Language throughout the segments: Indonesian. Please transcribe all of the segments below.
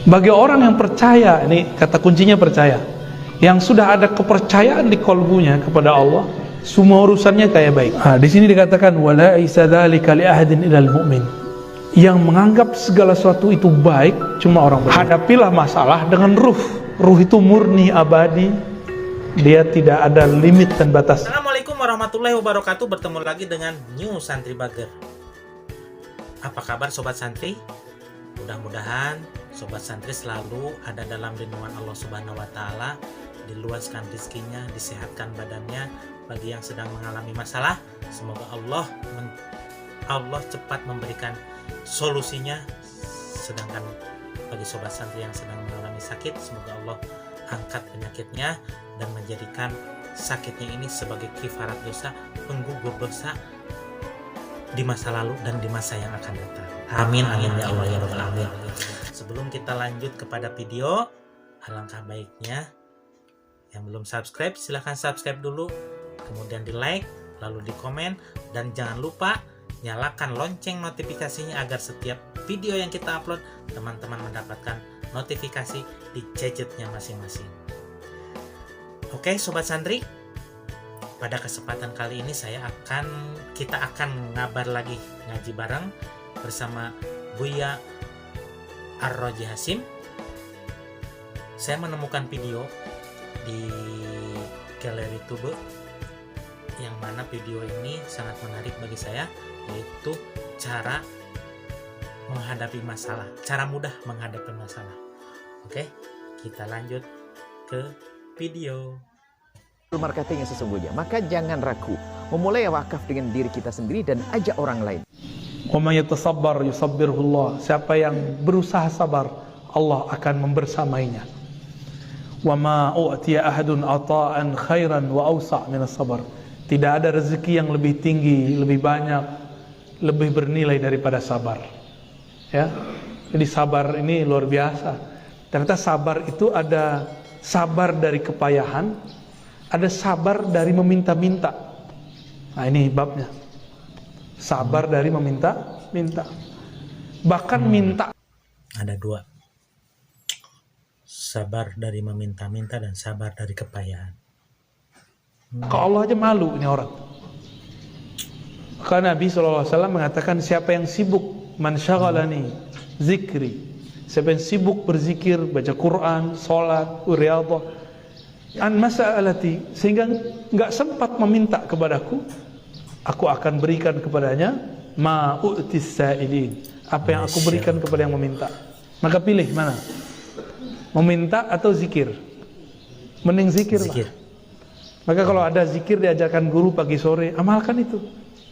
Bagi orang yang percaya, ini kata kuncinya percaya, yang sudah ada kepercayaan di kalbunya kepada Allah, semua urusannya kayak baik. Di sini dikatakan wala isadzalika li ahadin ilal mu'min. Yang menganggap segala sesuatu itu baik cuma orang beriman. Hadapilah masalah dengan ruh. Ruh itu murni, abadi. Dia tidak ada limit dan batas. Assalamualaikum warahmatullahi wabarakatuh. Bertemu lagi dengan New Santri Bager. Apa kabar sobat santri? Mudah-mudahan sobat santri selalu ada dalam lindungan Allah Subhanahu wa taala, diluaskan rezekinya, disehatkan badannya. Bagi yang sedang mengalami masalah, semoga Allah cepat memberikan solusinya. Sedangkan bagi sobat santri yang sedang mengalami sakit, semoga Allah angkat penyakitnya dan menjadikan sakitnya ini sebagai kifarat dosa, penggugur dosa di masa lalu dan di masa yang akan datang. Amin amin ya Allah ya rabbal alamin. Sebelum kita lanjut kepada video, alangkah baiknya yang belum subscribe silahkan subscribe dulu, kemudian di like, lalu di komen, dan jangan lupa nyalakan lonceng notifikasinya agar setiap video yang kita upload teman-teman mendapatkan notifikasi di gadgetnya masing-masing. Oke sobat santri, pada kesempatan kali ini kita akan ngabar lagi ngaji bareng bersama Buya Ar-Roji Hasim. Saya menemukan video di galeri Tube yang mana video ini sangat menarik bagi saya, yaitu cara menghadapi masalah, cara mudah menghadapi masalah. Oke, kita lanjut ke video. Marketing yang sesungguhnya, maka jangan ragu memulai wakaf dengan diri kita sendiri dan ajak orang lain. Wa may yatasabbar yusabbirullah. Siapa yang berusaha sabar, Allah akan membersamainya. Wa ma u'tiya ahadun ata'an khairan wa awsa' min as-sabr. Tidak ada rezeki yang lebih tinggi, lebih banyak, lebih bernilai daripada sabar. Ya. Jadi sabar ini luar biasa. Ternyata sabar itu ada sabar dari kepayahan, ada sabar dari meminta-minta. Nah ini babnya. Sabar dari meminta-minta. Bahkan minta. Ada dua. Sabar dari meminta-minta dan sabar dari kepayahan. Kalau Allah aja malu ini orang. Karena Nabi SAW mengatakan siapa yang sibuk man syaghalani zikri, siapa yang sibuk berzikir, baca Quran, sholat, riyadhah an mas'alati, sehingga enggak sempat meminta kepadaku, aku akan berikan kepadanya ma u'tis sa'ilin, apa yang aku berikan kepada yang meminta. Maka pilih mana? Meminta atau zikir? Mending zikir lah. Maka kalau ada zikir diajarkan guru pagi sore, amalkan itu.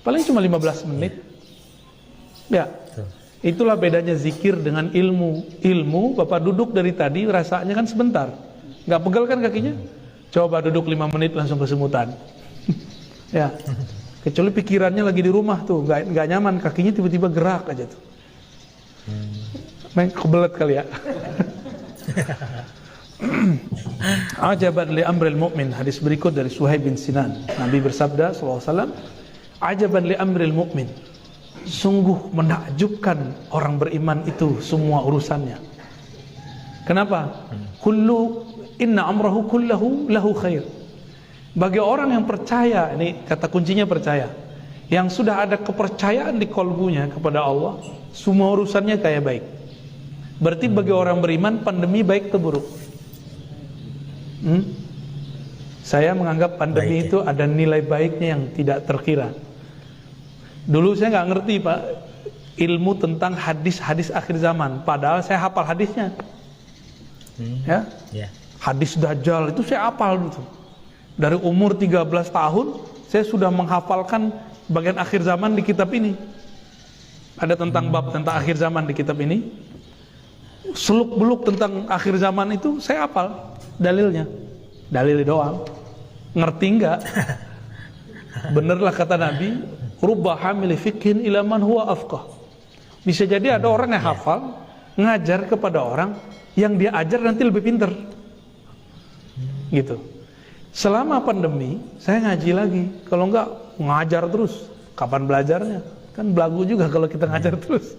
Paling cuma 15 menit. Ya. Itulah bedanya zikir dengan ilmu. Ilmu, Bapak duduk dari tadi rasanya kan sebentar. Nggak pegel kan kakinya? Coba duduk 5 menit langsung kesemutan. Ya. Kecuali pikirannya lagi di rumah tuh, nggak nyaman, kakinya tiba-tiba gerak aja tuh. Main kebelet kali ya. Ajaban li amril mu'min. Hadis berikut dari Suhaib bin Sinan. Nabi bersabda SAW, ajaban li amril mu'min, sungguh menakjubkan orang beriman itu semua urusannya. Kenapa? Inna amrahu kullahu lahu khair. Bagi orang yang percaya, ini kata kuncinya percaya, yang sudah ada kepercayaan di kalbunya kepada Allah, semua urusannya kayak baik. Berarti bagi orang beriman pandemi baik atau buruk? Saya menganggap pandemi itu ada nilai baiknya yang tidak terkira. Dulu saya nggak ngerti Pak ilmu tentang hadis-hadis akhir zaman, padahal saya hafal hadisnya. Ya? Hadis Dajjal itu saya hafal gitu. Dari umur 13 tahun saya sudah menghafalkan bagian akhir zaman di kitab ini. Ada tentang bab tentang akhir zaman di kitab ini. Seluk-beluk tentang akhir zaman itu saya hafal dalilnya. Dalil doang. Ngerti enggak? Benerlah kata Nabi, rubba hamili fikhin ila man huwa afqah. Bisa jadi ada orang yang hafal ngajar kepada orang yang dia ajar nanti lebih pinter. Gitu. Selama pandemi saya ngaji lagi. Kalau enggak ngajar terus. Kapan belajarnya? Kan belagu juga kalau kita ngajar terus.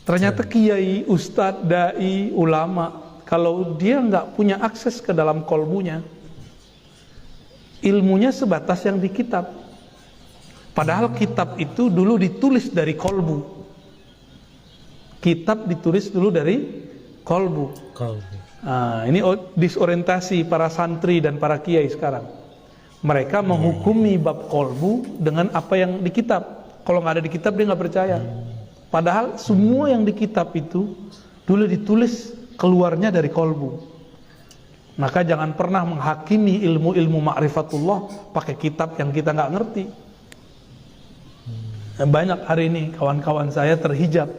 Ternyata kiai, ustadz, dai, ulama, kalau dia nggak punya akses ke dalam kolbunya, ilmunya sebatas yang di kitab. Padahal kitab itu dulu ditulis dari kolbu. Kitab ditulis dulu dari kolbu. Nah, ini disorientasi para santri dan para kiai sekarang. Mereka menghukumi bab kolbu dengan apa yang di kitab. Kalau nggak ada di kitab dia nggak percaya. Padahal semua yang di kitab itu dulu ditulis keluarnya dari kolbu. Maka jangan pernah menghakimi ilmu-ilmu ma'rifatullah pakai kitab yang kita nggak ngerti. Banyak hari ini kawan-kawan saya terhijab,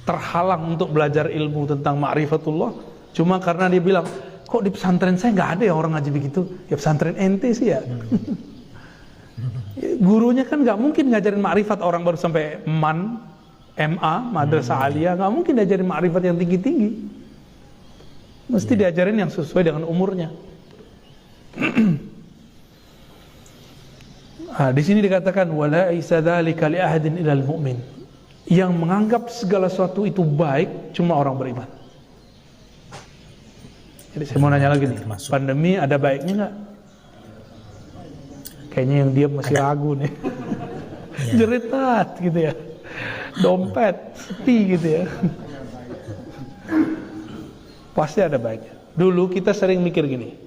terhalang untuk belajar ilmu tentang ma'rifatullah, cuma karena dia bilang, kok di pesantren saya nggak ada ya orang ngaji begitu. Ya pesantren ente sih ya. Gurunya kan nggak mungkin ngajarin ma'rifat orang baru sampai MA, madrasah aliyah, nggak mungkin diajarin ma'rifat yang tinggi-tinggi. Mesti diajarin yang sesuai dengan umurnya. Di sini dikatakan wala isadzalika li ahadin ilal mu'min. Yang menganggap segala sesuatu itu baik cuma orang beriman. Jadi saya mau nanya lagi nih, pandemi ada baiknya nggak? Kayaknya yang diam masih ragu nih. Jeritat gitu ya. Dompet sepi gitu ya. Pasti ada baiknya. Dulu kita sering mikir gini,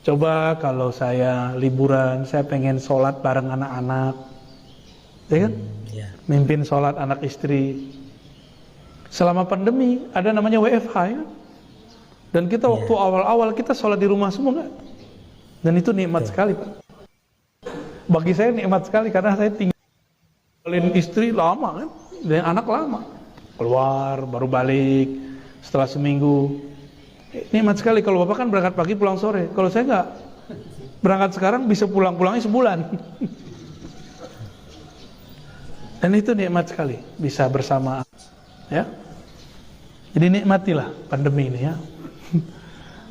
coba kalau saya liburan, saya pengen sholat bareng anak-anak, ya kan? Mimpin sholat anak istri. Selama pandemi ada namanya WFH ya? Dan kita waktu awal-awal kita sholat di rumah semua nggak? Dan itu nikmat sekali Pak. Bagi saya nikmat sekali karena saya tinggalin istri lama kan, dan anak lama. Keluar baru balik setelah seminggu. Nikmat sekali. Kalau Bapak kan berangkat pagi pulang sore. Kalau saya nggak, berangkat sekarang bisa pulangnya sebulan. Dan itu nikmat sekali bisa bersama ya. Jadi nikmatilah pandemi ini ya.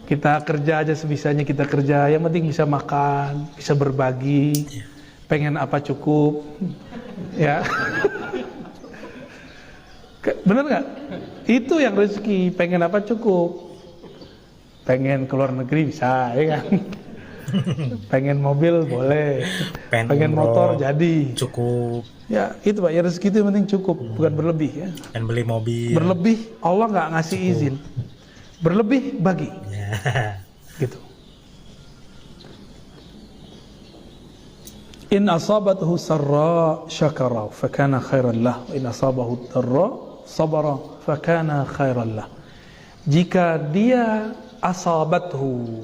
Kita kerja aja sebisanya kita kerja, yang penting bisa makan, bisa berbagi, pengen apa cukup, ya. Bener nggak? Itu yang rezeki, pengen apa cukup, pengen keluar negeri bisa, ya kan? Pengen mobil boleh, pengen motor jadi, cukup. Ya itu Pak, ya rezeki itu yang penting cukup, bukan berlebih ya. Pengen beli mobil. Berlebih Allah nggak ngasih izin. Berlebih bagi, gitu. In asabathu sarra syakara fakana khairan lah, wa in asabahu darra sabara fakana khairan lah. Jika dia asabathu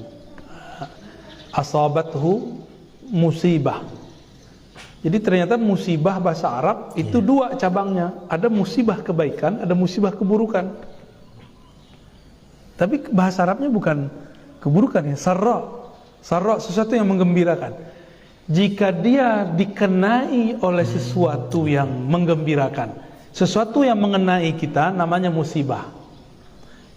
musibah. Jadi ternyata musibah bahasa Arab itu dua cabangnya, ada musibah kebaikan, ada musibah keburukan. Tapi bahasa Arabnya bukan keburukan ya, sarra sesuatu yang menggembirakan. Jika dia dikenai oleh sesuatu yang menggembirakan, sesuatu yang mengenai kita namanya musibah.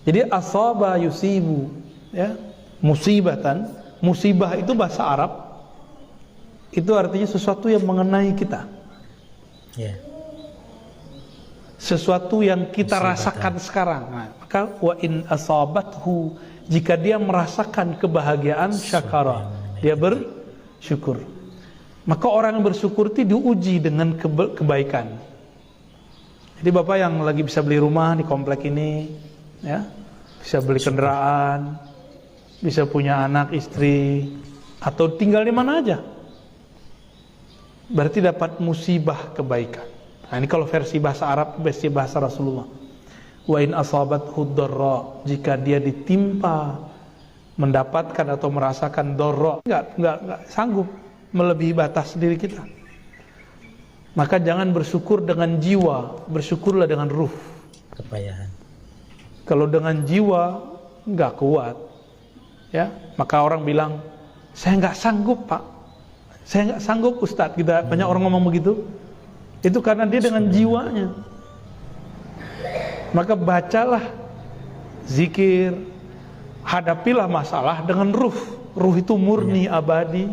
Jadi asaba yusibu ya, musibatan, musibah itu bahasa Arab itu artinya sesuatu yang mengenai kita. Sesuatu yang kita rasakan sekarang. Nah, maka wa in asabathu, jika dia merasakan kebahagiaan syakara, dia bersyukur. Maka orang yang bersyukur itu diuji dengan kebaikan. Jadi Bapak yang lagi bisa beli rumah di komplek ini, ya, bisa beli kendaraan, bisa punya anak istri, atau tinggal di mana aja, berarti dapat musibah kebaikan. Nah ini kalau versi bahasa Arab, versi bahasa Rasulullah. Wa in asabathu dharra, jika dia ditimpa, mendapatkan atau merasakan dharra, enggak sanggup melebihi batas diri kita. Maka jangan bersyukur dengan jiwa, bersyukurlah dengan ruh. Kepayahan. Kalau dengan jiwa enggak kuat, ya, maka orang bilang, saya enggak sanggup Pak, saya enggak sanggup Ustadz. Kita banyak orang ngomong begitu. Itu karena dia dengan jiwanya. Maka bacalah zikir, hadapilah masalah dengan ruh. Ruh itu murni, abadi,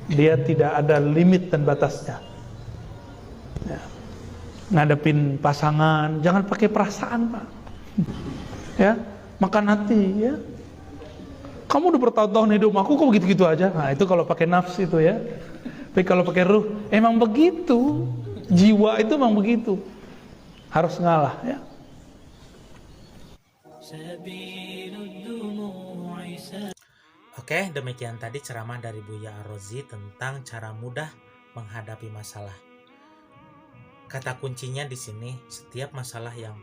dia tidak ada limit dan batasnya ya. ngadepin pasangan, jangan pakai perasaan, Pak. Ya, makan hati, ya. Kamu udah bertahun-tahun hidup aku kok gitu-gitu aja. Nah, itu kalau pakai nafs itu ya. Tapi kalau pakai ruh, emang begitu. Jiwa itu emang begitu. Harus ngalah, ya. Oke, demikian tadi ceramah dari Buya Ar-Razi tentang cara mudah menghadapi masalah. Kata kuncinya di sini, setiap masalah yang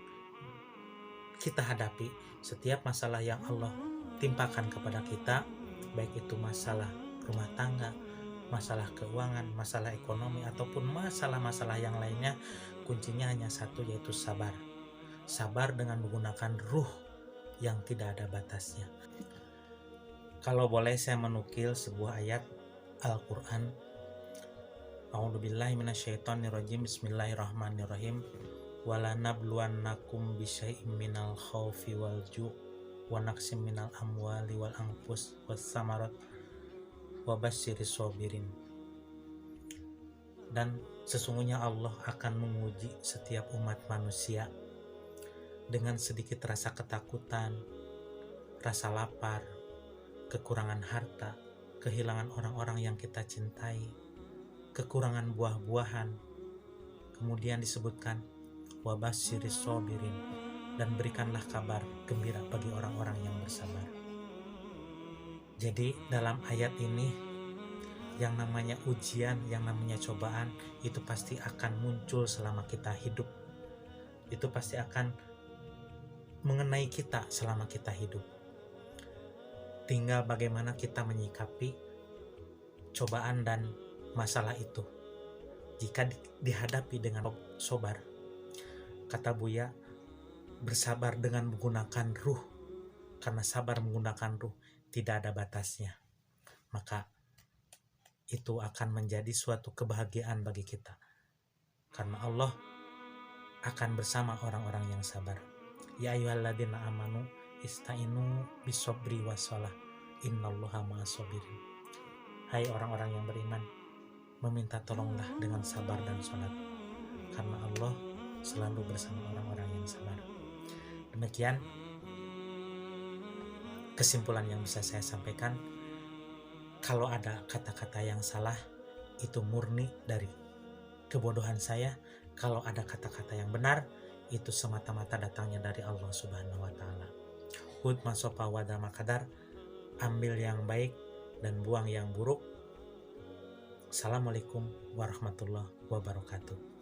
kita hadapi, setiap masalah yang Allah timpakan kepada kita, baik itu masalah rumah tangga, masalah keuangan, masalah ekonomi, ataupun masalah-masalah yang lainnya, kuncinya hanya satu, yaitu sabar. Sabar dengan menggunakan ruh yang tidak ada batasnya. Kalau boleh saya menukil sebuah ayat Al-Quran. A'udzubillahi minasyaitonirrajim. Bismillahirrahmanirrahim. Walanabluwannakum bisyai'im minal khaufi wal ju' wa naqsim minal amwali wal anfus was samarat wa basyiris sabirin. Dan sesungguhnya Allah akan menguji setiap umat manusia dengan sedikit rasa ketakutan, rasa lapar, kekurangan harta, kehilangan orang-orang yang kita cintai, kekurangan buah-buahan. Kemudian disebutkan wabasyiris sabirin, dan berikanlah kabar gembira bagi orang-orang yang bersabar. Jadi dalam ayat ini, yang namanya ujian, yang namanya cobaan, itu pasti akan muncul selama kita hidup. Itu pasti akan mengenai kita selama kita hidup. Tinggal bagaimana kita menyikapi cobaan dan masalah itu. Jika dihadapi dengan sabar, kata Buya, bersabar dengan menggunakan ruh, karena sabar menggunakan ruh tidak ada batasnya, maka itu akan menjadi suatu kebahagiaan bagi kita, karena Allah akan bersama orang-orang yang sabar. Ya ayyuhalladzina amanu istainu bisobri wassalah innallaha ma'as-sabirin. Hai orang-orang yang beriman, meminta tolonglah dengan sabar dan sholat, karena Allah selalu bersama orang-orang yang sabar. Demikian kesimpulan yang bisa saya sampaikan. Kalau ada kata-kata yang salah, itu murni dari kebodohan saya. Kalau ada kata-kata yang benar, itu semata-mata datangnya dari Allah Subhanahu wa Ta'ala. Hud masofa wada makadar, ambil yang baik dan buang yang buruk. Assalamualaikum warahmatullahi wabarakatuh.